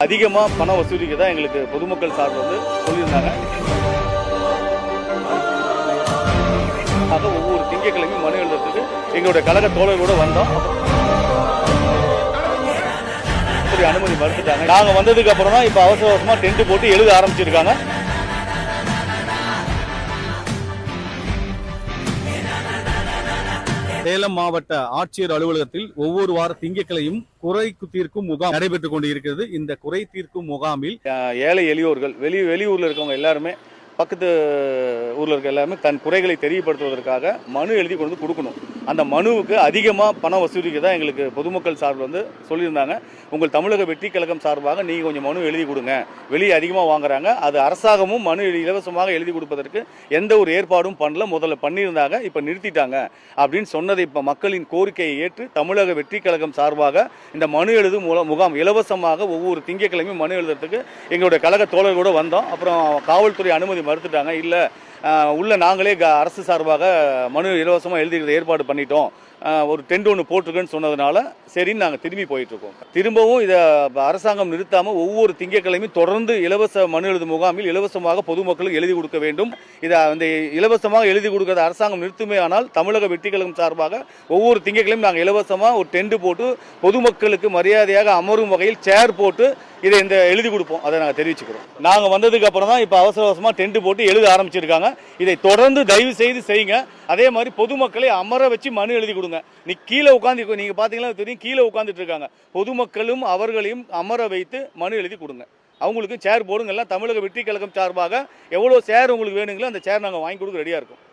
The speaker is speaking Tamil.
அதிகமாக பணம் வசூலிக்க தான் எங்களுக்கு பொதுமக்கள் சார்பில் வந்து சொல்லியிருந்தாங்க. ஆக ஒவ்வொரு திங்கட்கிழமையும் மனு எழுதுறதுக்கு எங்களுடைய கழக தோழர்களோட வந்தோம். அனுமதி மறுத்துட்டாங்க. நாங்கள் வந்ததுக்கு அப்புறம் தான் இப்போ அவசர அவசரமாக டென்ட் போட்டு எழுத ஆரம்பிச்சிருக்காங்க. சேலம் மாவட்ட ஆட்சியர் அலுவலகத்தில் ஒவ்வொரு வார திங்கட்கிழமையும் குறை தீர்க்கும் முகாம் நடைபெற்றுக் கொண்டு இருக்கிறது. இந்த குறை தீர்க்கும் முகாமில் ஏழை எளியோர்கள் வெளியூர்ல இருக்கவங்க எல்லாருமே பக்கத்து ஊரில் இருக்க எல்லாருமே தன் குறைகளை தெரியப்படுத்துவதற்காக மனு எழுதி கொண்டு கொடுக்கணும். அந்த மனுவுக்கு அதிகமாக பணம் வசூலிக்க தான் எங்களுக்கு பொதுமக்கள் சார்பில் வந்து சொல்லியிருந்தாங்க. உங்கள் தமிழக வெற்றி கழகம் சார்பாக நீங்கள் கொஞ்சம் மனு எழுதி கொடுங்க, வெளியே அதிகமாக வாங்குறாங்க, அது அரசாங்கமும் மனு இலவசமாக எழுதி கொடுப்பதற்கு எந்த ஒரு ஏற்பாடும் பண்ணல, முதல்ல பண்ணியிருந்தாங்க, இப்போ நிறுத்திட்டாங்க அப்படின்னு சொன்னதை இப்போ மக்களின் கோரிக்கையை ஏற்று தமிழக வெற்றி கழகம் சார்பாக இந்த மனு எழுதும் முகாம் இலவசமாக ஒவ்வொரு திங்கட்கிழமையும் மனு எழுதுறதுக்கு எங்களுடைய கழக தோழர்களோட வந்தோம். அப்புறம் காவல்துறை அனுமதி மறுத்துட்டாங்க. இல்லை உள்ள நாங்களே அரசு சார்பாக மனு இலவசமாக எழுதிக்கிறத ஏற்பாடு பண்ணிட்டோம், ஒரு டென்ட் ஒன்று போட்டிருக்குன்னு சொன்னதுனால சரின்னு நாங்கள் திரும்பி போயிட்டுருக்கோம். திரும்பவும் இதை அரசாங்கம் நிறுத்தாமல் ஒவ்வொரு திங்கட்கிழமையும் தொடர்ந்து இலவச மனு எழுதும் முகாமில் இலவசமாக பொதுமக்களுக்கு எழுதி கொடுக்க வேண்டும். இதை அந்த இலவசமாக எழுதி கொடுக்கறத அரசாங்கம் நிறுத்துமே ஆனால் தமிழக வெற்றி கழகம் சார்பாக ஒவ்வொரு திங்கட்கிழமையும் நாங்கள் இலவசமாக ஒரு டென்ட் போட்டு பொதுமக்களுக்கு மரியாதையாக அமரும் வகையில் சேர் போட்டு இதை இந்த எழுதி கொடுப்போம். அதை நாங்கள் தெரிவிச்சுக்கிறோம். நாங்கள் வந்ததுக்கு அப்புறம் தான் இப்போ அவசர அவசரமாக டென்ட் போட்டு எழுத ஆரம்பிச்சிருக்காங்க. இதை தொடர்ந்து தயவு செய்து செய்யுங்க. அதே மாதிரி பொதுமக்களை அமர வச்சு மனு எழுதி கொடுங்க. நீ கீழே உட்காந்து நீங்க பாத்தீங்கன்னா தெரியும், கீழே உட்காந்துட்டு இருக்காங்க. பொதுமக்களும் அவர்களையும் அமர வைத்து மனு எழுதி கொடுங்க. அவங்களுக்கு சேர் போடுங்க. எல்லாம் தமிழக வெற்றி கழகம் சார்பாக எவ்வளோ சேர் உங்களுக்கு வேணுங்களோ அந்த சேர் நாங்கள் வாங்கி கொடுக்க ரெடியாக இருக்கோம்.